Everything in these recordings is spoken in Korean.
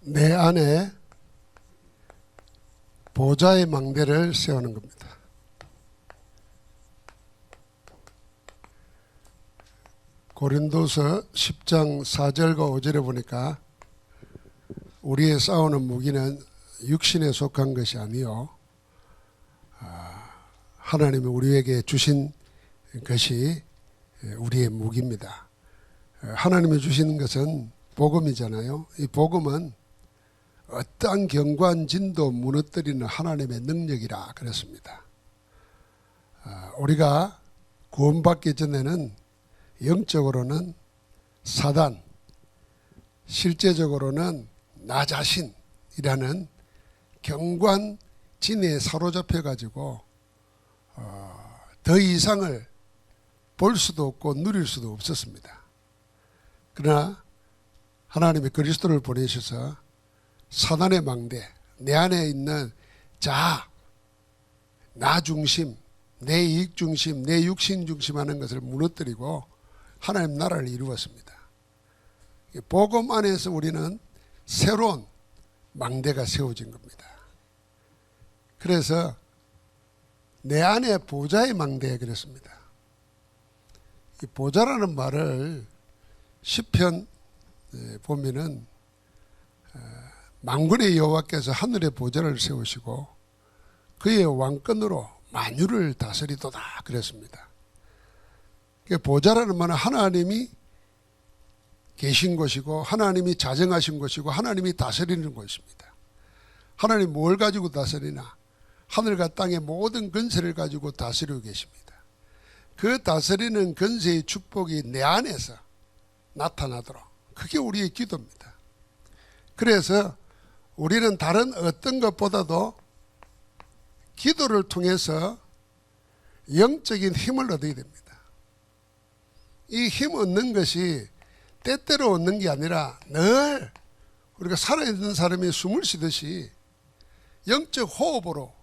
내 안에 보좌의 망대를 세우는 겁니다. 고린도서 10장 4절과 5절에 보니까 우리의 싸우는 무기는 육신에 속한 것이 아니요 하나님이 우리에게 주신 것이 우리의 무기입니다. 하나님이 주시는 것은 복음이잖아요. 이 복음은 어떠한 견고한 진도 무너뜨리는 하나님의 능력이라 그랬습니다. 우리가 구원받기 전에는 영적으로는 사단, 실제적으로는 나 자신이라는 견고한 진에 사로잡혀 가지고 더 이상을 볼 수도 없고 누릴 수도 없었습니다. 그러나 하나님이 그리스도를 보내셔서 사단의 망대, 내 안에 있는 자아, 나 중심, 내 이익 중심, 내 육신 중심하는 것을 무너뜨리고 하나님 나라를 이루었습니다. 복음 안에서 우리는 새로운 망대가 세워진 겁니다. 그래서 내 안에 보좌의 망대에 그랬습니다. 이 보좌라는 말을 시편 보면은 만군의 여호와께서 하늘의 보좌를 세우시고 그의 왕권으로 만유를 다스리도다 그랬습니다. 보좌라는 말은 하나님이 계신 곳이고 하나님이 자정하신 곳이고 하나님이 다스리는 곳입니다. 하나님 뭘 가지고 다스리나? 하늘과 땅의 모든 권세를 가지고 다스리고 계십니다. 그 다스리는 권세의 축복이 내 안에서 나타나도록 그게 우리의 기도입니다. 그래서 우리는 다른 어떤 것보다도 기도를 통해서 영적인 힘을 얻어야 됩니다. 이 힘 얻는 것이 때때로 얻는 게 아니라 늘 우리가 살아있는 사람이 숨을 쉬듯이 영적 호흡으로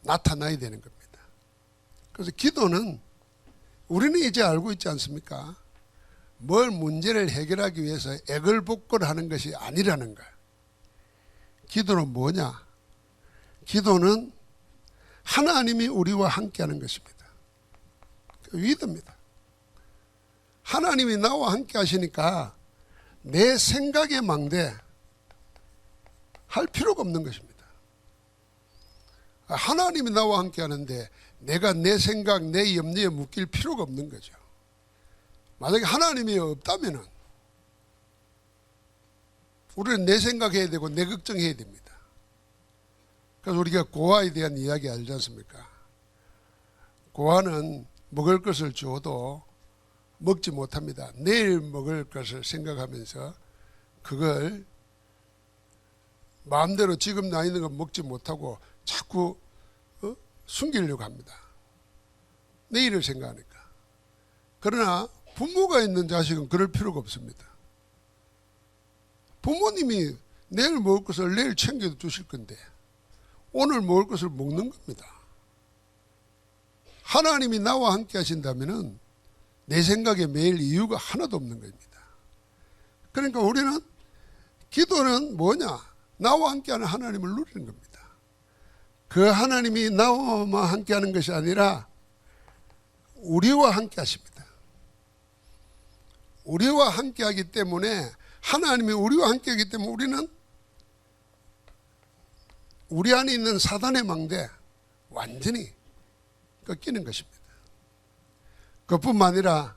나타나야 되는 겁니다. 그래서 기도는 우리는 이제 알고 있지 않습니까? 뭘 문제를 해결하기 위해서 애걸복걸하는 것이 아니라는 걸. 기도는 뭐냐? 기도는 하나님이 우리와 함께하는 것입니다. 위대입니다. 하나님이 나와 함께 하시니까 내 생각의 망대 할 필요가 없는 것입니다. 하나님이 나와 함께 하는데 내가 내 생각, 내 염려에 묶일 필요가 없는 거죠. 만약에 하나님이 없다면은 우리는 내 생각해야 되고 내 걱정해야 됩니다. 그래서 우리가 고아에 대한 이야기 알지 않습니까? 고아는 먹을 것을 주어도 먹지 못합니다. 내일 먹을 것을 생각하면서 그걸 마음대로 지금 나 있는 거 먹지 못하고 자꾸 숨기려고 합니다. 내일을 생각하니까. 그러나 부모가 있는 자식은 그럴 필요가 없습니다. 부모님이 내일 먹을 것을 내일 챙겨 주실 건데 오늘 먹을 것을 먹는 겁니다. 하나님이 나와 함께 하신다면은 내 생각에 매일 이유가 하나도 없는 겁니다. 그러니까 우리는 기도는 뭐냐? 나와 함께하는 하나님을 누리는 겁니다. 그 하나님이 나와 함께하는 것이 아니라 우리와 함께하십니다. 우리와 함께하기 때문에 하나님이 우리와 함께하기 때문에 우리는 우리 안에 있는 사단의 망대 완전히 꺾이는 것입니다. 그뿐만 아니라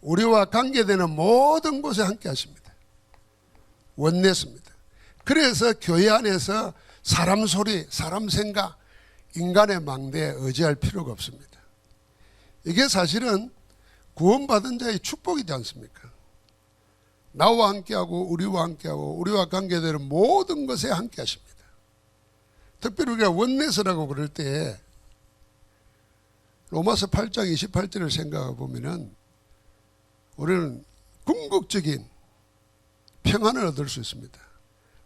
우리와 관계되는 모든 곳에 함께 하십니다. 원내스입니다. 그래서 교회 안에서 사람 소리, 사람 생각, 인간의 망대에 의지할 필요가 없습니다. 이게 사실은 구원받은 자의 축복이지 않습니까? 나와 함께하고 우리와 함께하고 우리와 관계되는 모든 것에 함께 하십니다. 특별히 우리가 원내스라고 그럴 때 로마서 8장 28절을 생각해 보면은 우리는 궁극적인 평안을 얻을 수 있습니다.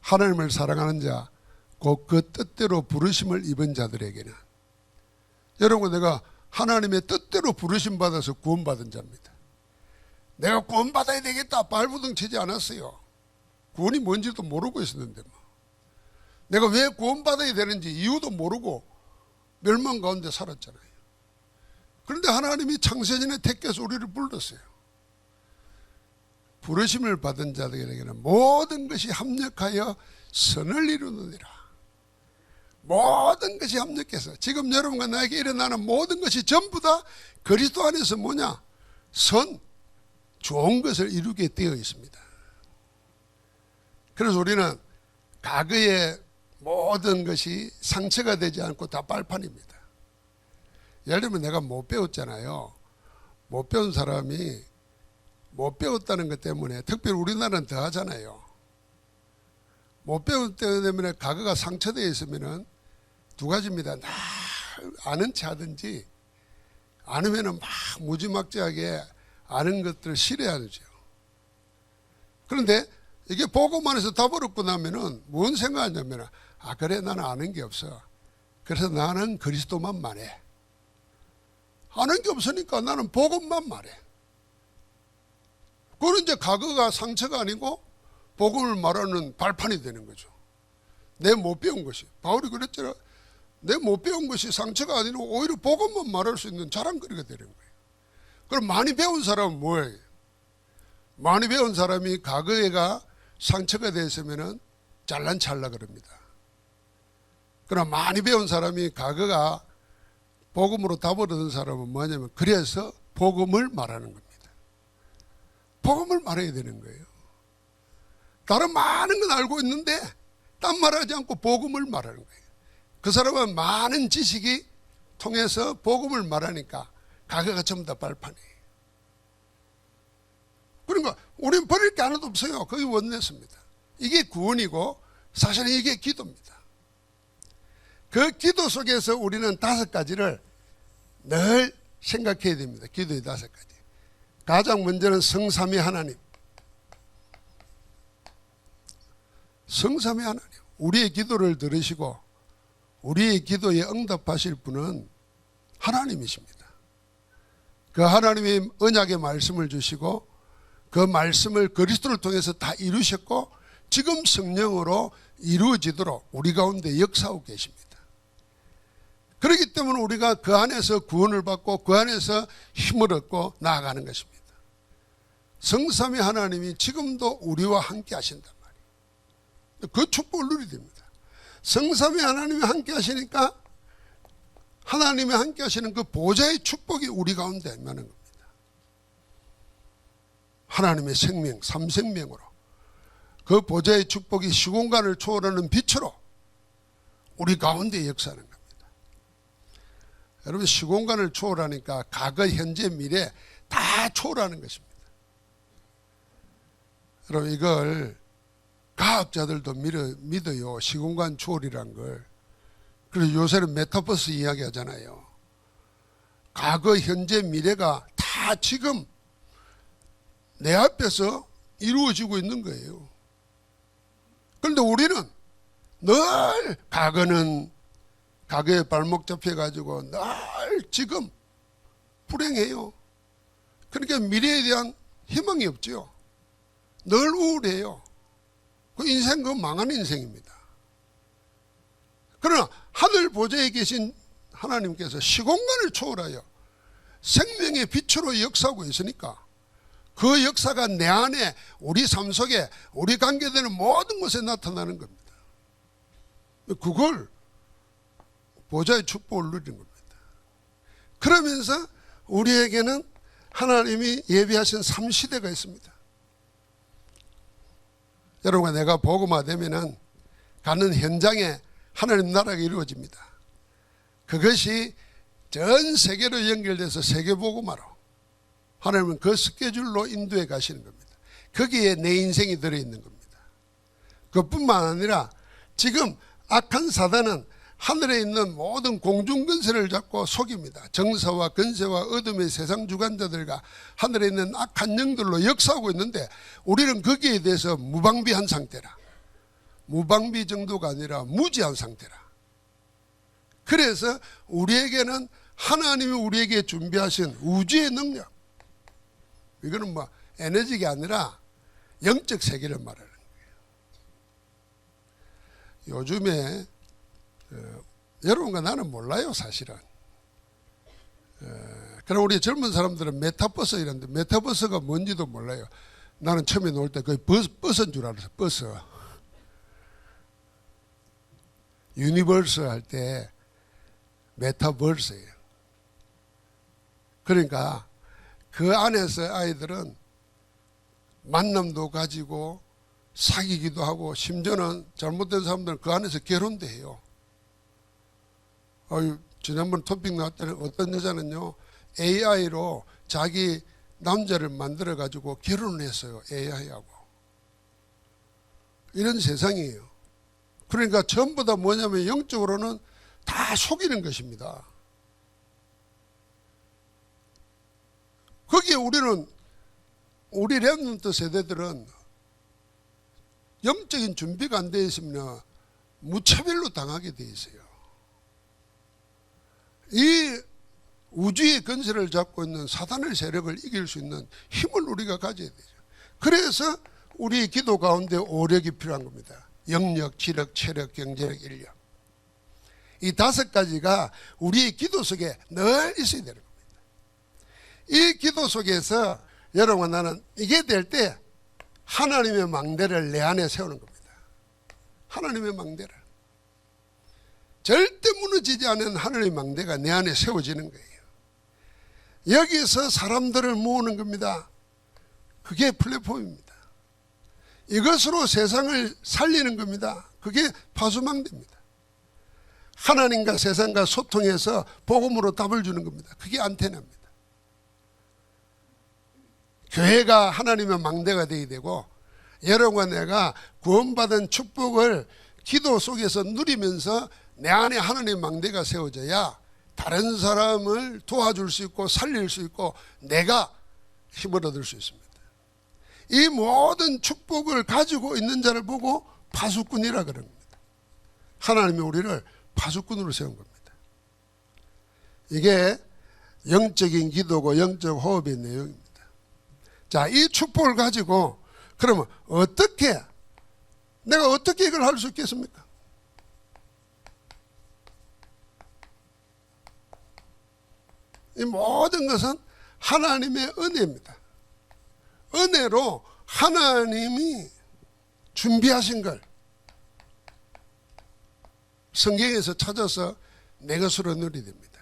하나님을 사랑하는 자, 곧 그 뜻대로 부르심을 입은 자들에게는. 여러분, 내가 하나님의 뜻대로 부르심 받아서 구원받은 자입니다. 내가 구원받아야 되겠다 발부둥 치지 않았어요. 구원이 뭔지도 모르고 있었는데 뭐. 내가 왜 구원받아야 되는지 이유도 모르고 멸망 가운데 살았잖아요. 그런데 하나님이 창세전에 택해서 우리를 불렀어요. 부르심을 받은 자들에게는 모든 것이 합력하여 선을 이루느니라. 모든 것이 합력해서 지금 여러분과 나에게 일어나는 모든 것이 전부 다 그리스도 안에서 뭐냐? 선, 좋은 것을 이루게 되어 있습니다. 그래서 우리는 과거의 모든 것이 상처가 되지 않고 다 발판입니다. 예를 들면 내가 못 배웠잖아요. 못 배운 사람이 못 배웠다는 것 때문에, 특별히 우리나라는 더 하잖아요. 못 배운 때문에 과거가 상처되어 있으면은 두 가지입니다. 아는 체 하든지 아니면은 막 무지막지하게 아는 것들을 싫어하죠. 그런데 이게 복음 안에서 다 버렸고 나면은 뭔 생각하냐면은, 아, 그래, 나는 아는 게 없어. 그래서 나는 그리스도만 말해. 아는 게 없으니까 나는 복음만 말해. 그건 이제 과거가 상처가 아니고 복음을 말하는 발판이 되는 거죠. 내 못 배운 것이. 바울이 그랬잖아. 내 못 배운 것이 상처가 아니고 오히려 복음만 말할 수 있는 자랑거리가 되는 거예요. 그럼 많이 배운 사람은 뭐예요? 많이 배운 사람이 과거에가 상처가 되었으면 잘난 찰나 그럽니다. 그러나 많이 배운 사람이 과거가 복음으로 답을 사람은 뭐냐면, 그래서 복음을 말하는 겁니다. 복음을 말해야 되는 거예요. 다른 많은 건 알고 있는데 딴 말하지 않고 복음을 말하는 거예요. 그 사람은 많은 지식이 통해서 복음을 말하니까 과거가 전부 다 발판이에요. 그러니까 우리는 버릴 게 하나도 없어요. 그게 원내스입니다. 이게 구원이고 사실은 이게 기도입니다. 그 기도 속에서 우리는 5가지를 늘 생각해야 됩니다. 기도의 5가지. 가장 먼저는 성삼위 하나님. 성삼위 하나님. 우리의 기도를 들으시고 우리의 기도에 응답하실 분은 하나님이십니다. 그 하나님의 언약의 말씀을 주시고 그 말씀을 그리스도를 통해서 다 이루셨고 지금 성령으로 이루어지도록 우리 가운데 역사하고 계십니다. 그렇기 때문에 우리가 그 안에서 구원을 받고 그 안에서 힘을 얻고 나아가는 것입니다. 성삼위 하나님이 지금도 우리와 함께 하신단 말이에요. 그 축복을 누리게 됩니다. 성삼위 하나님이 함께 하시니까 하나님이 함께 하시는 그 보좌의 축복이 우리 가운데 임하는 겁니다. 하나님의 생명, 삼생명으로 그 보좌의 축복이 시공간을 초월하는 빛으로 우리 가운데 역사하는 겁니다. 여러분, 시공간을 초월하니까 과거, 현재, 미래 다 초월하는 것입니다. 여러분, 이걸 과학자들도 믿어요. 시공간 초월이란 걸. 그래서 요새는 메타버스 이야기 하잖아요. 과거, 현재, 미래가 다 지금 내 앞에서 이루어지고 있는 거예요. 그런데 우리는 늘 과거에 발목 잡혀가지고 늘 지금 불행해요. 그러니까 미래에 대한 희망이 없죠. 늘 우울해요. 그 인생 그 망한 인생입니다. 그러나 하늘 보좌에 계신 하나님께서 시공간을 초월하여 생명의 빛으로 역사하고 있으니까 그 역사가 내 안에 우리 삶 속에 우리 관계되는 모든 곳에 나타나는 겁니다. 그걸 보좌의 축복을 누리는 겁니다. 그러면서 우리에게는 하나님이 예비하신 3시대가 있습니다. 여러분, 내가 복음화 되면은 가는 현장에 하나님 나라가 이루어집니다. 그것이 전 세계로 연결돼서 세계복음화로 하나님은 그 스케줄로 인도해 가시는 겁니다. 거기에 내 인생이 들어있는 겁니다. 그뿐만 아니라 지금 악한 사단은 하늘에 있는 모든 공중근세를 잡고 속입니다. 정사와 근세와 어둠의 세상 주관자들과 하늘에 있는 악한 영들로 역사하고 있는데 우리는 거기에 대해서 무방비한 상태라. 무방비 정도가 아니라 무지한 상태라. 그래서 우리에게는 하나님이 우리에게 준비하신 우주의 능력, 이거는 뭐 에너지가 아니라 영적 세계를 말하는 거예요. 요즘에 여러분과 나는 몰라요, 사실은. 그럼 우리 젊은 사람들은 메타버스 이런데 메타버스가 뭔지도 몰라요. 나는 처음에 놀 때 거의 버스인 줄 알았어. 버스. 유니버스 할 때 메타버스예요. 그러니까 그 안에서 아이들은 만남도 가지고 사귀기도 하고 심지어는 잘못된 사람들은 그 안에서 결혼도 해요. 지난번 토픽 나왔더니 어떤 여자는요 AI로 자기 남자를 만들어 가지고 결혼을 했어요. AI하고. 이런 세상이에요. 그러니까 전부 다 뭐냐면 영적으로는 다 속이는 것입니다. 거기에 우리 렘넌트 세대들은 영적인 준비가 안 되어 있으면 무차별로 당하게 되어 있어요. 이 우주의 건설을 잡고 있는 사단의 세력을 이길 수 있는 힘을 우리가 가져야 되죠. 그래서 우리 기도 가운데 오력이 필요한 겁니다. 영력, 지력, 체력, 경제력, 인력. 이 5가지가 우리의 기도 속에 늘 있어야 되는 겁니다. 이 기도 속에서 여러분 나는 이게 될 때 하나님의 망대를 내 안에 세우는 겁니다. 하나님의 망대를. 절대 무너지지 않은 하나님의 망대가 내 안에 세워지는 거예요. 여기서 사람들을 모으는 겁니다. 그게 플랫폼입니다. 이것으로 세상을 살리는 겁니다. 그게 파수망대입니다. 하나님과 세상과 소통해서 복음으로 답을 주는 겁니다. 그게 안테나입니다. 교회가 하나님의 망대가 되어야 되고 여러분과 내가 구원받은 축복을 기도 속에서 누리면서 내 안에 하나님의 망대가 세워져야 다른 사람을 도와줄 수 있고 살릴 수 있고 내가 힘을 얻을 수 있습니다. 이 모든 축복을 가지고 있는 자를 보고 파수꾼이라 그런 겁니다. 하나님이 우리를 파수꾼으로 세운 겁니다. 이게 영적인 기도고 영적 호흡의 내용입니다. 자, 이 축복을 가지고 그러면 내가 어떻게 이걸 할 수 있겠습니까? 이 모든 것은 하나님의 은혜입니다. 은혜로 하나님이 준비하신 걸 성경에서 찾아서 내 것으로 누리게 됩니다.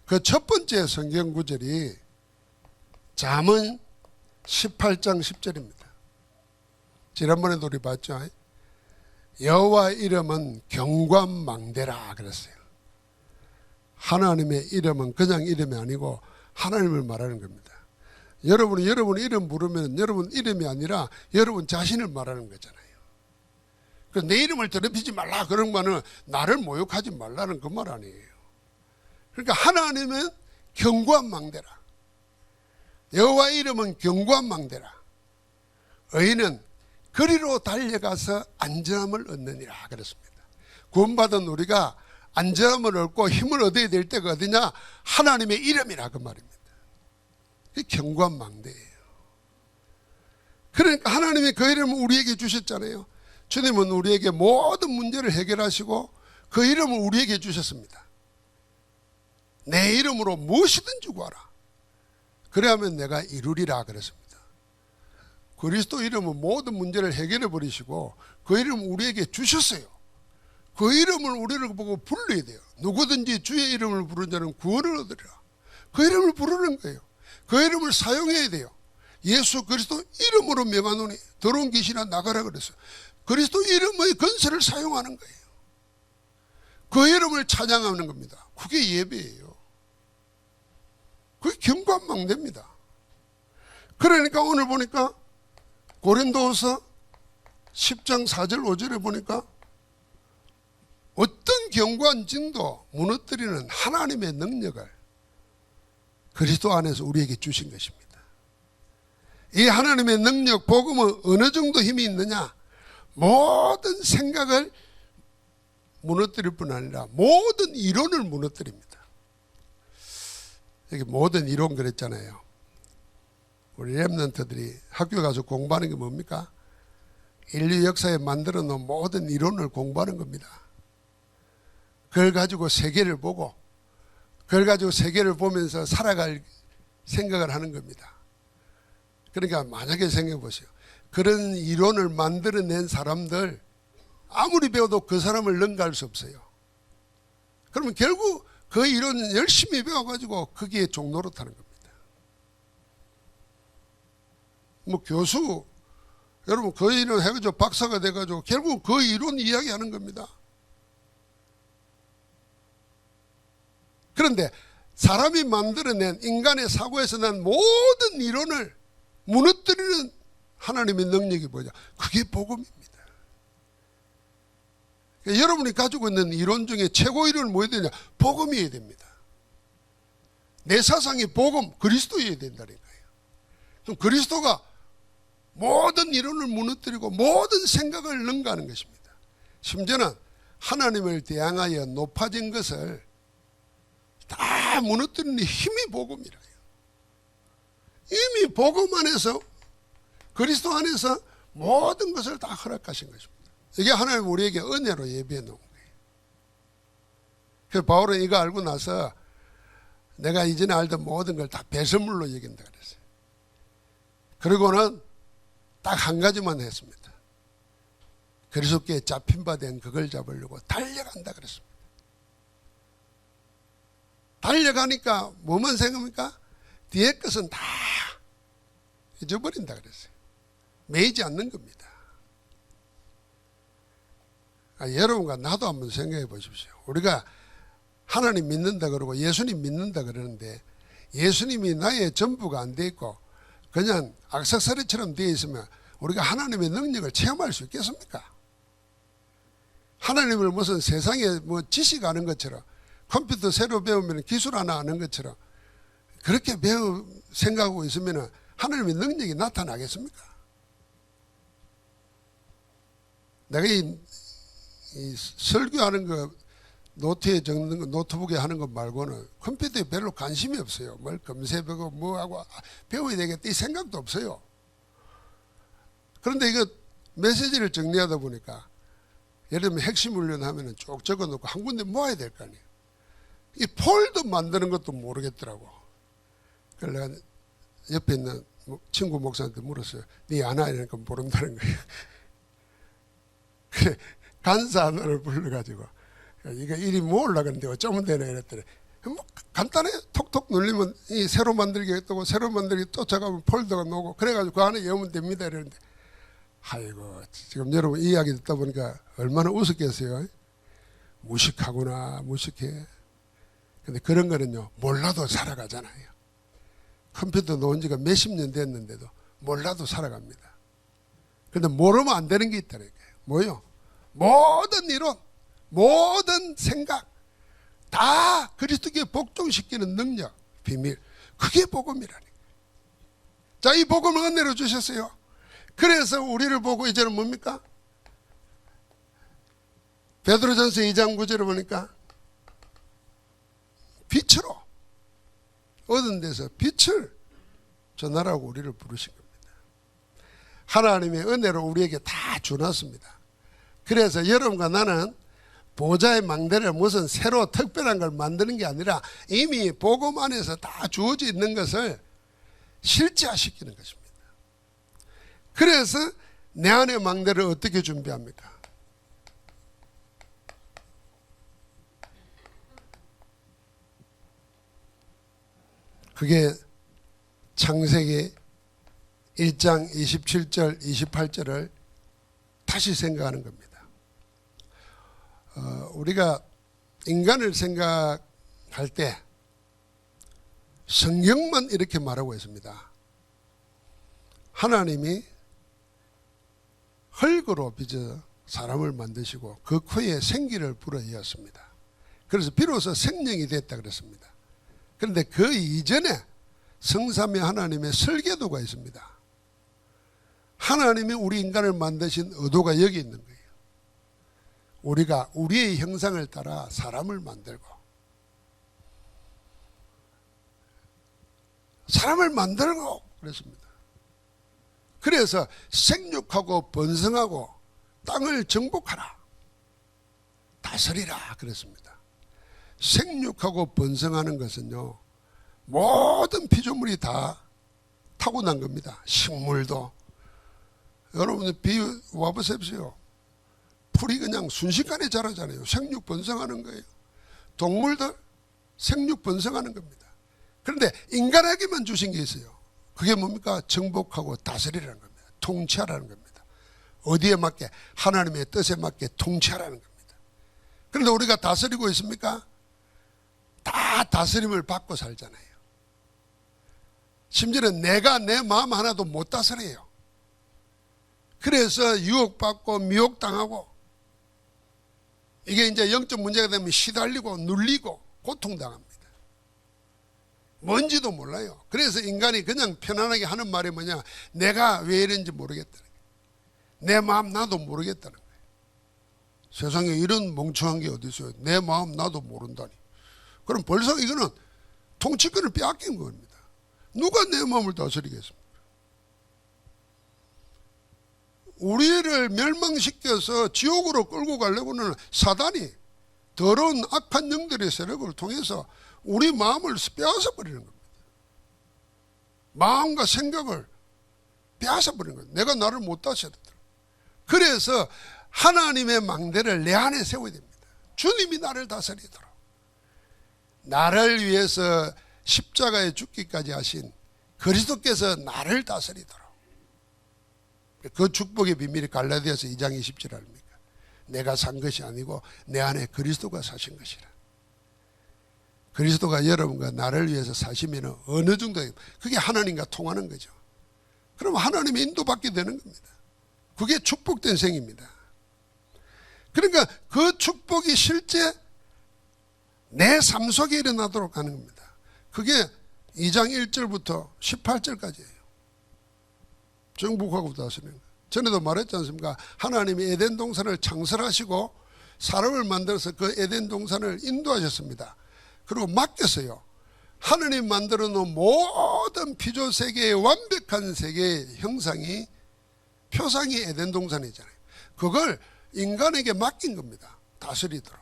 그 첫 번째 성경 구절이 잠언 18장 10절입니다. 지난번에도 우리 봤죠. 여호와 이름은 경관망대라 그랬어요. 하나님의 이름은 그냥 이름이 아니고 하나님을 말하는 겁니다. 여러분이 여러분 이름 부르면 여러분 이름이 아니라 여러분 자신을 말하는 거잖아요. 내 이름을 더럽히지 말라 그런 거는 나를 모욕하지 말라는 그 말 아니에요. 그러니까 하나님은 경관망대라. 여호와 이름은 경관망대라. 의인은 그리로 달려가서 안전함을 얻느니라 그랬습니다. 구원받은 우리가 안전함을 얻고 힘을 얻어야 될 때가 어디냐? 하나님의 이름이라 그 말입니다. 그게 경관망대예요. 그러니까 하나님이 그 이름을 우리에게 주셨잖아요. 주님은 우리에게 모든 문제를 해결하시고 그 이름을 우리에게 주셨습니다. 내 이름으로 무엇이든지 구하라. 그래야만 내가 이루리라 그랬습니다. 그리스도 이름은 모든 문제를 해결해 버리시고 그 이름을 우리에게 주셨어요. 그 이름을 우리를 보고 불러야 돼요. 누구든지 주의 이름을 부르는 자는 구원을 얻으리라. 그 이름을 부르는 거예요. 그 이름을 사용해야 돼요. 예수 그리스도 이름으로 명하노니 더러운 귀신아 나가라 그랬어요. 그리스도 이름의 건설을 사용하는 거예요. 그 이름을 찬양하는 겁니다. 그게 예배예요. 그게 경관망대입니다. 그러니까 오늘 보니까 고린도후서 10장 4절 5절에 보니까 어떤 경관진도 무너뜨리는 하나님의 능력을 그리스도 안에서 우리에게 주신 것입니다. 이 하나님의 능력, 복음은 어느 정도 힘이 있느냐? 모든 생각을 무너뜨릴 뿐 아니라 모든 이론을 무너뜨립니다. 여기 모든 이론 그랬잖아요. 우리 렘넌트들이 학교 가서 공부하는 게 뭡니까? 인류 역사에 만들어 놓은 모든 이론을 공부하는 겁니다. 그걸 가지고 세계를 보고 그걸 가지고 세계를 보면서 살아갈 생각을 하는 겁니다. 그러니까 만약에 생각해 보세요. 그런 이론을 만들어낸 사람들 아무리 배워도 그 사람을 능가할 수 없어요. 그러면 결국 그 이론 열심히 배워가지고 거기에 종노릇하는 겁니다. 뭐 교수 여러분 그 이론 해가지고 박사가 돼가지고 결국 그 이론 이야기하는 겁니다. 그런데 사람이 만들어낸 인간의 사고에서 난 모든 이론을 무너뜨리는 하나님의 능력이 뭐냐? 그게 복음입니다. 그러니까 여러분이 가지고 있는 이론 중에 최고 이론은 뭐여야 되냐? 복음이어야 됩니다. 내 사상이 복음, 그리스도여야 된다는 거예요. 그럼 그리스도가 모든 이론을 무너뜨리고 모든 생각을 능가하는 것입니다. 심지어는 하나님을 대항하여 높아진 것을 다 무너뜨리는 힘이 복음이라요. 이미 복음 안에서 그리스도 안에서 모든 것을 다 허락하신 것입니다. 이게 하나님 우리에게 은혜로 예비해 놓은 거예요. 그래서 바울은 이거 알고 나서 내가 이전에 알던 모든 걸 다 배설물로 여긴다 그랬어요. 그리고는 딱 한 가지만 했습니다. 그리스도께 잡힌 바 된 그걸 잡으려고 달려간다 그랬습니다. 달려가니까 뭐만 생각합니까? 뒤에 것은 다 잊어버린다 그랬어요. 매이지 않는 겁니다. 여러분과 나도 한번 생각해 보십시오. 우리가 하나님 믿는다 그러고 예수님 믿는다 그러는데 예수님이 나의 전부가 안 돼 있고 그냥 악삭사리처럼 되어 있으면 우리가 하나님의 능력을 체험할 수 있겠습니까? 하나님을 무슨 세상에 뭐 지식 아는 것처럼 컴퓨터 새로 배우면 기술 하나 아는 것처럼 그렇게 생각하고 있으면 하나님의 능력이 나타나겠습니까? 내가 이 설교하는 거 노트에 적는 거 노트북에 하는 것 말고는 컴퓨터에 별로 관심이 없어요. 뭘 검색하고 뭐하고 배워야 되겠다 이 생각도 없어요. 그런데 이거 메시지를 정리하다 보니까 예를 들면 핵심 훈련하면 쭉 적어놓고 한 군데 모아야 될 거 아니에요. 이 폴더 만드는 것도 모르겠더라고. 그래서 내가 옆에 있는 친구 목사한테 물었어요. 네 아나 이러니까 모른다는 거예요. 그래 간사 하나를 불러가지고 이거 일이 모으려고 하는데 어쩌면 되나 이랬더니 뭐 간단해. 톡톡 눌리면 이 새로 만들기 했다고 새로 만들기 쫓아가면 폴더가 나오고 그래가지고 그 안에 여면 됩니다 이러는데 아이고 지금 여러분 이 이야기 듣다 보니까 얼마나 우습겠어요. 무식하구나 무식해. 근데 그런 거는요 몰라도 살아가잖아요. 컴퓨터 놓은 지가 몇십 년 됐는데도 몰라도 살아갑니다. 그런데 모르면 안 되는 게 있다니까요. 뭐요? 모든 이론 모든 생각 다 그리스도께 복종시키는 능력 비밀 그게 복음이라니까요. 자, 이 복음을 은혜로 주셨어요. 그래서 우리를 보고 이제는 뭡니까? 베드로전서 2장 9절을 보니까 빛으로 얻은 데서 빛을 전하라고 우리를 부르신 겁니다. 하나님의 은혜로 우리에게 다 주놨습니다. 그래서 여러분과 나는 보좌의 망대를 무슨 새로 특별한 걸 만드는 게 아니라 이미 복음 안에서 다 주어져 있는 것을 실제화시키는 것입니다. 그래서 내 안의 망대를 어떻게 준비합니까? 그게 창세기 1장 27절 28절을 다시 생각하는 겁니다. 우리가 인간을 생각할 때 성경만 이렇게 말하고 있습니다. 하나님이 흙으로 빚어 사람을 만드시고 그 코에 생기를 불어이었습니다. 그래서 비로소 생명이 됐다 그랬습니다. 그런데 그 이전에 성삼위 하나님의 설계도가 있습니다. 하나님이 우리 인간을 만드신 의도가 여기 있는 거예요. 우리가 우리의 형상을 따라 사람을 만들고 그랬습니다. 그래서 생육하고 번성하고 땅을 정복하라, 다스리라 그랬습니다. 생육하고 번성하는 것은요, 모든 피조물이 다 타고난 겁니다. 식물도. 여러분 비유 와보십시오. 풀이 그냥 순식간에 자라잖아요. 생육 번성하는 거예요. 동물들 생육 번성하는 겁니다. 그런데 인간에게만 주신 게 있어요. 그게 뭡니까? 정복하고 다스리라는 겁니다. 통치하라는 겁니다. 어디에 맞게? 하나님의 뜻에 맞게 통치하라는 겁니다. 그런데 우리가 다스리고 있습니까? 다 다스림을 받고 살잖아요. 심지어는 내가 내 마음 하나도 못 다스려요. 그래서 유혹받고 미혹당하고, 이게 이제 영적 문제가 되면 시달리고 눌리고 고통당합니다. 뭔지도 몰라요. 그래서 인간이 그냥 편안하게 하는 말이 뭐냐? 내가 왜 이런지 모르겠다는 거예요. 내 마음 나도 모르겠다는 거예요. 세상에 이런 멍청한 게 어디 있어요? 내 마음 나도 모른다니. 그럼 벌써 이거는 통치권을 빼앗긴 겁니다. 누가 내 마음을 다스리겠습니까? 우리를 멸망시켜서 지옥으로 끌고 가려고는 사단이 더러운 악한 영들의 세력을 통해서 우리 마음을 빼앗아 버리는 겁니다. 마음과 생각을 빼앗아 버리는 거예요. 내가 나를 못 다스리더라. 그래서 하나님의 망대를 내 안에 세워야 됩니다. 주님이 나를 다스리도록, 나를 위해서 십자가에 죽기까지 하신 그리스도께서 나를 다스리도록. 그 축복의 비밀이 갈라디아서 2장 20절 아닙니까? 내가 산 것이 아니고 내 안에 그리스도가 사신 것이라. 그리스도가 여러분과 나를 위해서 사시면 어느 정도, 그게 하나님과 통하는 거죠. 그럼 하나님의 인도받게 되는 겁니다. 그게 축복된 생입니다. 그러니까 그 축복이 실제 내 삶 속에 일어나도록 하는 겁니다. 그게 2장 1절부터 18절까지예요. 정복하고 다스리는 거예요. 전에도 말했지 않습니까? 하나님이 에덴 동산을 창설하시고 사람을 만들어서 그 에덴 동산을 인도하셨습니다. 그리고 맡겼어요. 하나님 만들어 놓은 모든 피조 세계의 완벽한 세계의 형상이, 표상이 에덴 동산이잖아요. 그걸 인간에게 맡긴 겁니다. 다스리도록.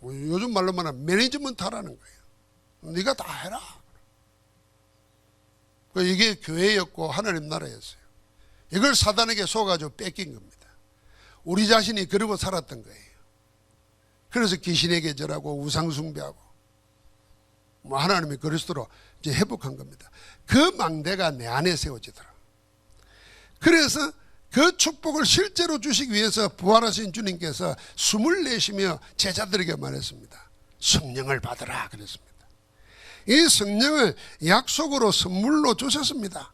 요즘 말로 말하면 매니지먼트 하라는 거예요. 네가 다 해라. 이게 교회였고 하나님 나라였어요. 이걸 사단에게 속아가지고 뺏긴 겁니다. 우리 자신이 그러고 살았던 거예요. 그래서 귀신에게 절하고 우상숭배하고, 하나님이 그리스도로 이제 회복한 겁니다. 그 망대가 내 안에 세워지더라. 그래서 그 축복을 실제로 주시기 위해서 부활하신 주님께서 숨을 내쉬며 제자들에게 말했습니다. 성령을 받으라 그랬습니다. 이 성령을 약속으로 선물로 주셨습니다.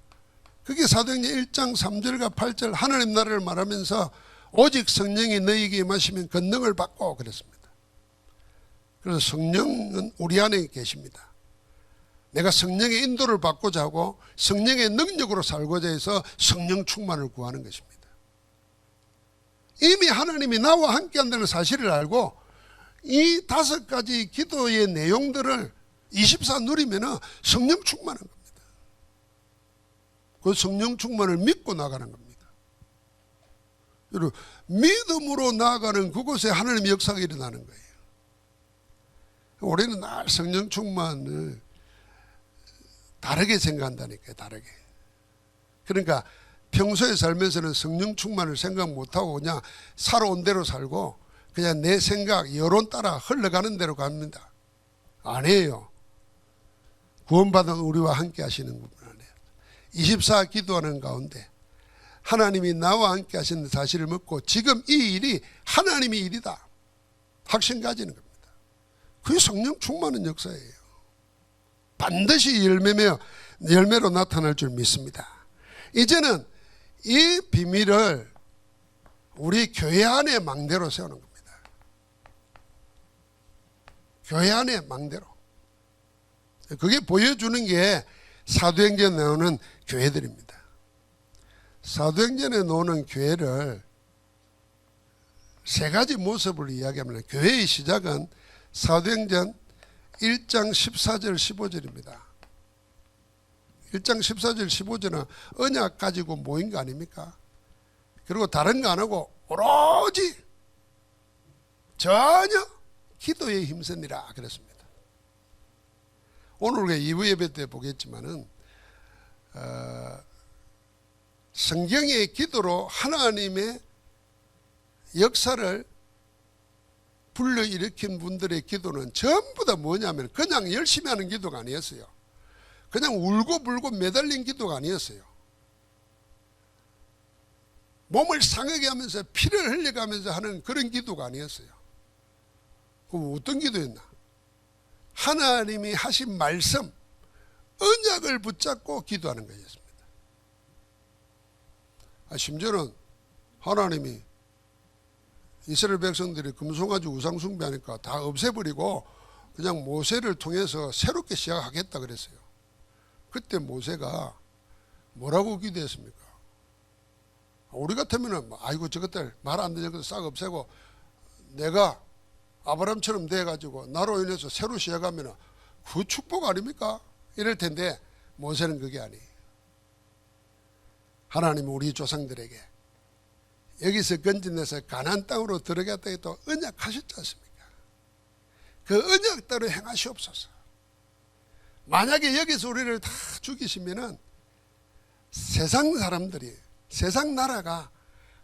그게 사도행전 1장 3절과 8절 하나님 나라를 말하면서 오직 성령이 너희에게 임하시면 권능을 받고 그랬습니다. 그래서 성령은 우리 안에 계십니다. 내가 성령의 인도를 받고자 하고 성령의 능력으로 살고자 해서 성령 충만을 구하는 것입니다. 이미 하나님이 나와 함께 한다는 사실을 알고 이 5가지 기도의 내용들을 24 누리면 성령 충만한 겁니다. 그 성령 충만을 믿고 나가는 겁니다. 여러분, 믿음으로 나아가는 그곳에 하나님의 역사가 일어나는 거예요. 우리는 늘 성령 충만을 다르게 생각한다니까요. 다르게. 그러니까 평소에 살면서는 성령 충만을 생각 못하고 그냥 살아온 대로 살고 그냥 내 생각, 여론 따라 흘러가는 대로 갑니다. 아니에요. 구원받은 우리와 함께 하시는 분 아니에요. 24 기도하는 가운데 하나님이 나와 함께 하시는 사실을 믿고 지금 이 일이 하나님의 일이다 확신 가지는 겁니다. 그게 성령 충만한 역사예요. 반드시 열매로 나타날 줄 믿습니다. 이제는 이 비밀을 우리 교회 안의 망대로 세우는 겁니다. 교회 안의 망대로. 그게 보여주는 게 사도행전에 나오는 교회들입니다. 사도행전에 나오는 교회를 3가지 모습을 이야기하면 교회의 시작은 사도행전 1장 14절 15절입니다. 1장 14절 15절은 언약 가지고 모인 거 아닙니까? 그리고 다른 거 안 하고 오로지 전혀 기도에 힘쓰니라 그랬습니다. 오늘 우리가 2부 예배 때 보겠지만은 성경의 기도로 하나님의 역사를 불러일으킨 분들의 기도는 전부 다 뭐냐면 그냥 열심히 하는 기도가 아니었어요. 그냥 울고불고 매달린 기도가 아니었어요. 몸을 상하게 하면서 피를 흘려가면서 하는 그런 기도가 아니었어요. 그럼 어떤 기도였나? 하나님이 하신 말씀, 언약을 붙잡고 기도하는 것이었습니다. 심지어는 하나님이 이스라엘 백성들이 금송아지 우상 숭배하니까 다 없애버리고 그냥 모세를 통해서 새롭게 시작하겠다 그랬어요. 그때 모세가 뭐라고 기도했습니까? 우리 같으면은 아이고 저것들 말 안 되는 것들 싹 없애고 내가 아브라함처럼 돼가지고 나로 인해서 새로 시작하면 그 축복 아닙니까? 이럴 텐데 모세는 그게 아니에요. 하나님은 우리 조상들에게 여기서 건져내서 가나안 땅으로 들어갔다 해도 언약하셨지 않습니까? 그 언약대로 행하시옵소서. 만약에 여기서 우리를 다 죽이시면은 세상 사람들이, 세상 나라가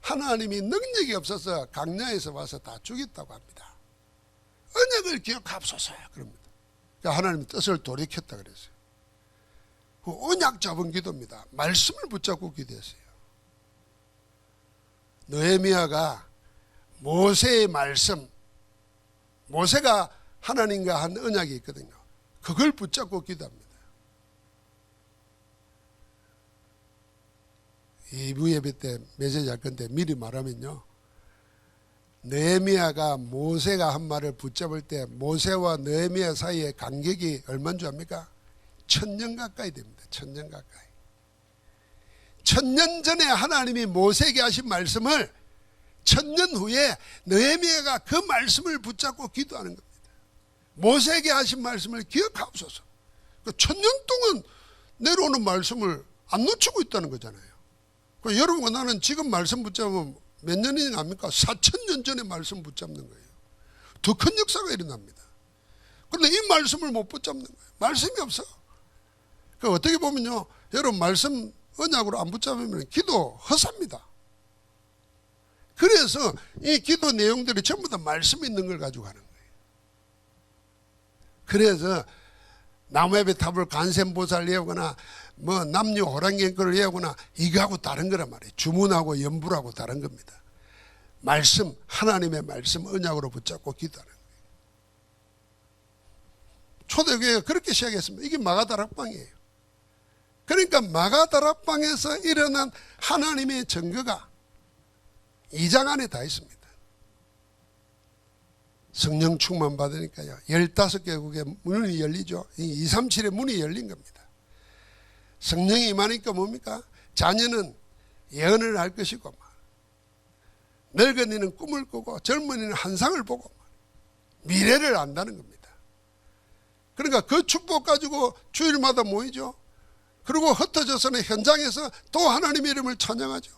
하나님이 능력이 없어서 강야에서 와서 다 죽였다고 합니다. 언약을 기억하옵소서 그럽니다. 그러니까 하나님 뜻을 돌이켰다 그랬어요. 그 언약 잡은 기도입니다. 말씀을 붙잡고 기도했어요. 느헤미야가 모세의 말씀, 모세가 하나님과 한 언약이 있거든요. 그걸 붙잡고 기도합니다. 2부 예배 때 메시지 할 건데 미리 말하면요, 느헤미야가 모세가 한 말을 붙잡을 때 모세와 느헤미야 사이의 간격이 얼마인 줄 압니까? 1000년 가까이 됩니다. 1000년 가까이. 1000년 전에 하나님이 모세에게 하신 말씀을 1000년 후에 느헤미야가 그 말씀을 붙잡고 기도하는 겁니다. 모세에게 하신 말씀을 기억하옵소서. 1000년 동안 내려오는 말씀을 안 놓치고 있다는 거잖아요. 여러분과 나는 지금 말씀 붙잡으면 몇 년이 납니까? 4000년 전에 말씀 붙잡는 거예요. 더 큰 역사가 일어납니다. 그런데 이 말씀을 못 붙잡는 거예요. 말씀이 없어. 어떻게 보면요, 여러분 말씀 언약으로 안 붙잡으면 기도 허사입니다. 그래서 이 기도 내용들이 전부 다 말씀 있는 걸 가지고 하는 거예요. 그래서 나무앱의 탑을 간센보살 예우거나 뭐 남녀 호랑이앵커를 예우거나 이거하고 다른 거란 말이에요. 주문하고 연불하고 다른 겁니다. 말씀, 하나님의 말씀 언약으로 붙잡고 기도하는 거예요. 초대교회가 그렇게 시작했습니다. 이게 마가다락방이에요. 그러니까 마가다락방에서 일어난 하나님의 증거가 2장 안에 다 있습니다. 성령 충만 받으니까요, 15개국의 문이 열리죠. 237의 문이 열린 겁니다. 성령이 임하니까 뭡니까? 자녀는 예언을 할 것이고, 늙은이는 꿈을 꾸고 젊은이는 환상을 보고 미래를 안다는 겁니다. 그러니까 그 축복 가지고 주일마다 모이죠. 그리고 흩어져서는 현장에서 또 하나님의 이름을 찬양하죠.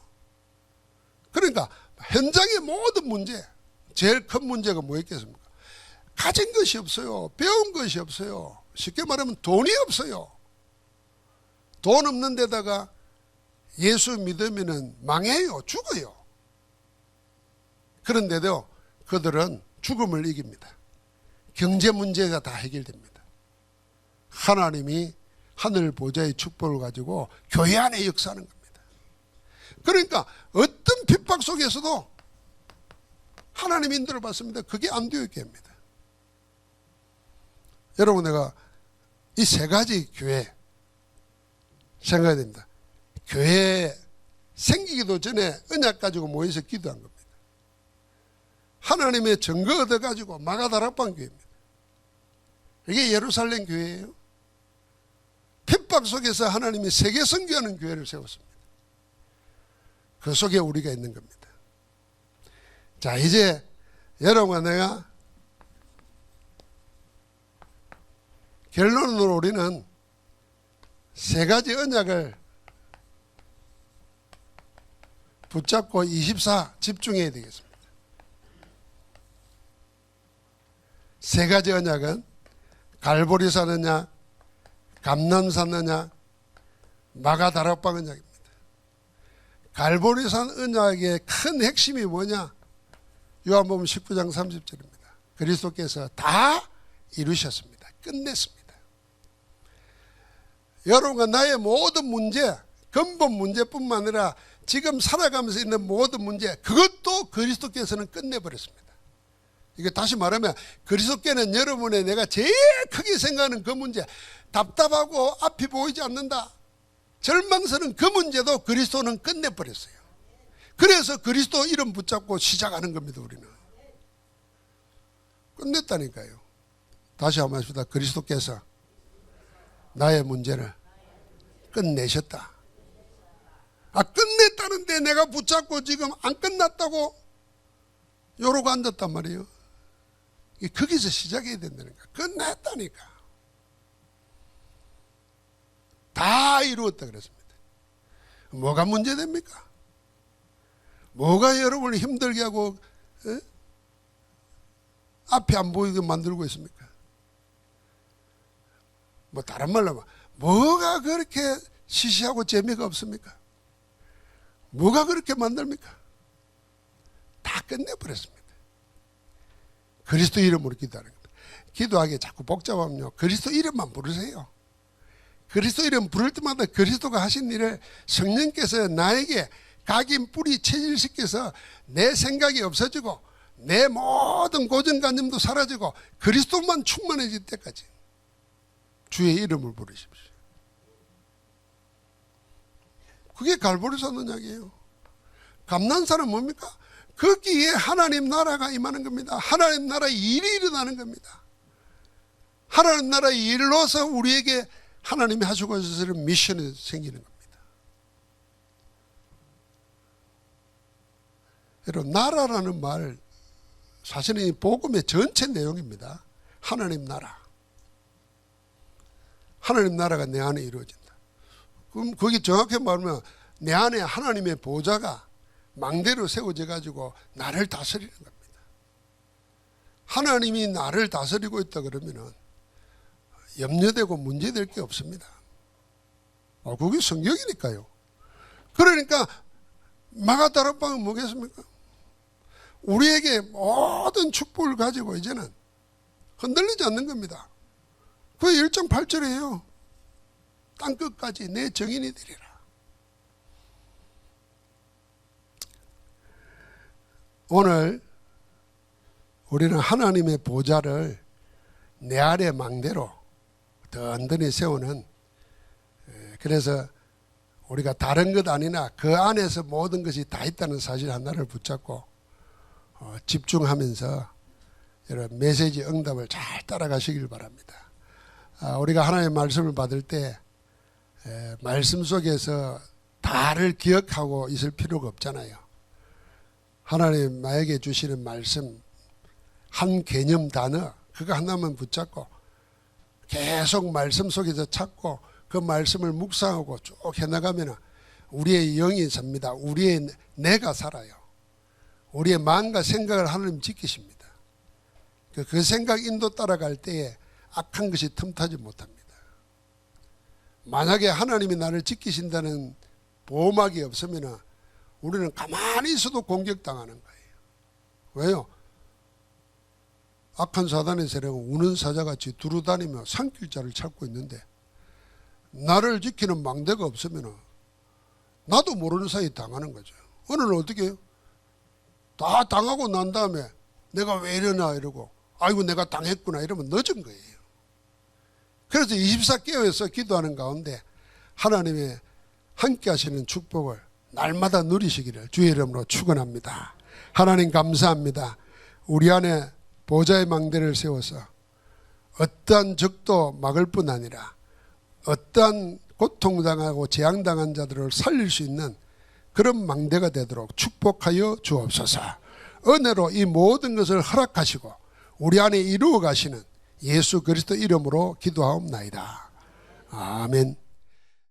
그러니까 현장의 모든 문제, 제일 큰 문제가 뭐였겠습니까? 가진 것이 없어요. 배운 것이 없어요. 쉽게 말하면 돈이 없어요. 돈 없는 데다가 예수 믿으면 망해요. 죽어요. 그런데도 그들은 죽음을 이깁니다. 경제 문제가 다 해결됩니다. 하나님이 하늘 보좌의 축복을 가지고 교회 안에 역사하는 겁니다. 그러니까 어떤 핍박 속에서도 하나님 인도를 받습니다. 그게 안 되어 있게 합니다. 여러분, 내가 이 세 가지 교회 생각해야 됩니다. 교회 생기기도 전에 언약 가지고 모여서 기도한 겁니다. 하나님의 증거 얻어가지고 마가다락방 교회입니다. 이게 예루살렘 교회예요. 핍박 속에서 하나님이 세계 선교하는 교회를 세웠습니다. 그 속에 우리가 있는 겁니다. 자, 이제 여러분과 내가 결론으로 우리는 세 가지 언약을 붙잡고 24 집중해야 되겠습니다. 세 가지 언약은 갈보리산 언약, 감람산 언약, 마가다락방 언약입니다. 갈보리산 언약의 큰 핵심이 뭐냐? 요한복음 19장 30절입니다. 그리스도께서 다 이루셨습니다. 끝냈습니다. 여러분과 나의 모든 문제, 근본 문제뿐만 아니라 지금 살아가면서 있는 모든 문제, 그것도 그리스도께서는 끝내버렸습니다. 이게 다시 말하면 그리스도께는 여러분의 내가 제일 크게 생각하는 그 문제, 답답하고 앞이 보이지 않는다, 절망스러운 그 문제도 그리스도는 끝내버렸어요. 그래서 그리스도 이름 붙잡고 시작하는 겁니다. 우리는 끝냈다니까요. 다시 한번 하십시다. 그리스도께서 나의 문제를 끝내셨다. 끝냈다는데 내가 붙잡고 지금 안 끝났다고 요러고 앉았단 말이에요. 거기서 시작해야 된다니까. 끝냈다니까. 다 이루었다 그랬습니다. 뭐가 문제됩니까? 뭐가 여러분을 힘들게 하고 앞이 안 보이게 만들고 있습니까? 뭐 다른 말로 하면 뭐가 그렇게 시시하고 재미가 없습니까? 뭐가 그렇게 만듭니까? 다 끝내버렸습니다. 그리스도 이름으로 기도하는 겁니다. 기도하기 자꾸 복잡하면요, 그리스도 이름만 부르세요. 그리스도 이름 부를 때마다 그리스도가 하신 일을 성령께서 나에게 각인 뿌리 체질시켜서 내 생각이 없어지고 내 모든 고정관념도 사라지고 그리스도만 충만해질 때까지 주의 이름을 부르십시오. 그게 갈보리산 언약이에요. 감난산은 뭡니까? 거기에 하나님 나라가 임하는 겁니다. 하나님 나라의 일이 일어나는 겁니다. 하나님 나라의 일로서 우리에게 하나님이 하시고 계시는 미션이 생기는 겁니다. 여러분, 나라라는 말 사실은 이 복음의 전체 내용입니다. 하나님 나라. 하나님 나라가 내 안에 이루어진다. 그럼 거기 정확히 말하면 내 안에 하나님의 보좌가 망대로 세워져 가지고 나를 다스리는 겁니다. 하나님이 나를 다스리고 있다 그러면은 염려되고 문제될 게 없습니다. 그게 성경이니까요. 그러니까 마가다락방은 뭐겠습니까? 우리에게 모든 축복을 가지고 이제는 흔들리지 않는 겁니다. 그 1장 8절이에요. 땅끝까지 내 정인이 되리라. 오늘 우리는 하나님의 보좌를 내 아래 망대로 든든히 세우는, 그래서 우리가 다른 것 아니나 그 안에서 모든 것이 다 있다는 사실 하나를 붙잡고 집중하면서 여러분 메시지 응답을 잘 따라가시길 바랍니다. 우리가 하나님의 말씀을 받을 때 말씀 속에서 다를 기억하고 있을 필요가 없잖아요. 하나님 나에게 주시는 말씀 한 개념 단어 그거 하나만 붙잡고 계속 말씀 속에서 찾고 그 말씀을 묵상하고 쭉 해나가면 우리의 영이 삽니다. 우리의 내가 살아요. 우리의 마음과 생각을 하나님 지키십니다. 그 생각 인도 따라갈 때에 악한 것이 틈타지 못합니다. 만약에 하나님이 나를 지키신다는 보호막이 없으면 우리는 가만히 있어도 공격당하는 거예요. 왜요? 악한 사단의 세력은 우는 사자같이 두루다니며 산길자를 찾고 있는데 나를 지키는 망대가 없으면 나도 모르는 사이에 당하는 거죠. 오늘은 어떻게 해요? 다 당하고 난 다음에 내가 왜 이러나 이러고 아이고 내가 당했구나 이러면 늦은 거예요. 그래서 24 깨어서 기도하는 가운데 하나님의 함께 하시는 축복을 날마다 누리시기를 주의 이름으로 축원합니다. 하나님 감사합니다. 우리 안에 보좌의 망대를 세워서 어떠한 적도 막을 뿐 아니라 어떠한 고통당하고 재앙당한 자들을 살릴 수 있는 그런 망대가 되도록 축복하여 주옵소서. 은혜로 이 모든 것을 허락하시고 우리 안에 이루어 가시는 예수 그리스도 이름으로 기도하옵나이다. 아멘.